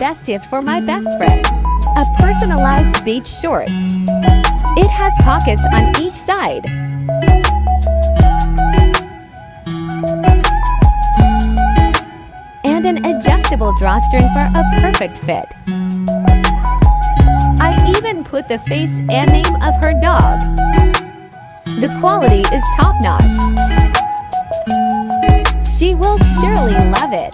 best gift for my best friend. A personalized beach shorts. It has pockets on each side. And an adjustable drawstring for a perfect fit. I even put the face and name of her dog. The quality is top-notch. She will surely love it.